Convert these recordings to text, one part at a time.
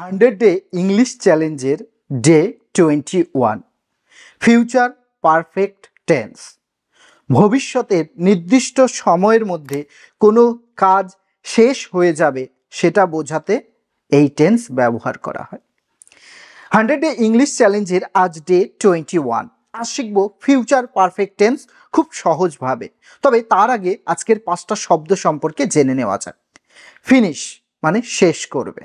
100 day English চ্যালেঞ্জের day 21 future perfect tense. ভবিষ্যতের নির্দিষ্ট সময়ের মধ্যে কোনো কাজ শেষ হয়ে যাবে সেটা বোঝাতে এই টেন্স ব্যবহার করা হয়। 100 ডে ইংলিশ চ্যালেঞ্জের আজ ডে 21। আজ শিখব ফিউচার পারফেক্ট টেন্স খুব সহজভাবে। তবে তার আগে আজকের 5টা শব্দ সম্পর্কে জেনে নেওয়া যাক। ফিনিশ মানে শেষ করবে,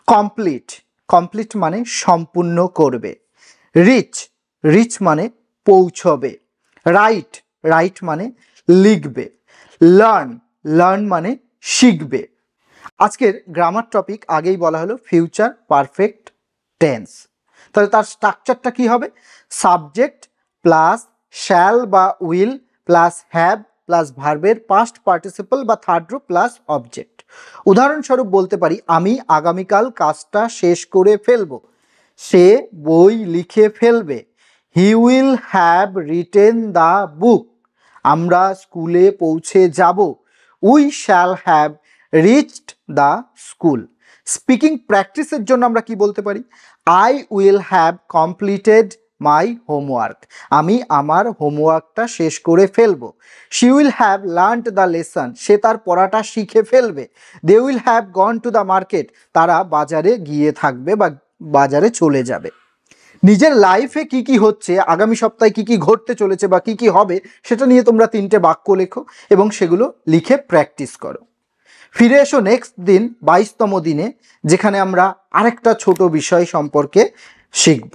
কমপ্লিট কমপ্লিট মানে সম্পূর্ণ করবে, রিচ রিচ মানে পৌঁছবে, রাইট রাইট মানে লিখবে, লার্ন লার্ন মানে শিখবে। আজকের গ্রামার টপিক আগেই বলা হলো ফিউচার পারফেক্ট টেন্স। তাহলে তার স্ট্রাকচারটা কি হবে? সাবজেক্ট প্লাস শ্যাল বা উইল প্লাস হ্যাভ প্লাস ভার্বের পাস্ট পার্টিসিপল বা থার্ড গ্রুপ প্লাস অবজেক্ট। উদাহরণস্বরূপ বলতে পারি আমি আগামীকাল কাজটা শেষ করে ফেলবো, সে বই লিখে ফেলবে, he will have written the book, আমরা স্কুলে পৌঁছে যাব, we shall have reached the school. Speaking প্র্যাকটিসের জন্য আমরা কি বলতে পারি? I will have completed my homework, আমি আমার হোমওয়ার্কটা শেষ করে ফেলবো। She will have learned the lesson, সে তার পড়াটা শিখে ফেলবে। They will have gone to the market, তারা বাজারে গিয়ে থাকবে বা বাজারে চলে যাবে। নিজের লাইফে কি কি হচ্ছে, আগামী সপ্তাহে কি কি ঘটতে চলেছে বা কি কি হবে সেটা নিয়ে তোমরা 3টে বাক্য লেখো এবং সেগুলো লিখে প্র্যাকটিস করো। ফিরে এসো নেক্সট দিন 22তম দিনে, যেখানে আমরা আরেকটা ছোট বিষয় সম্পর্কে শিখব।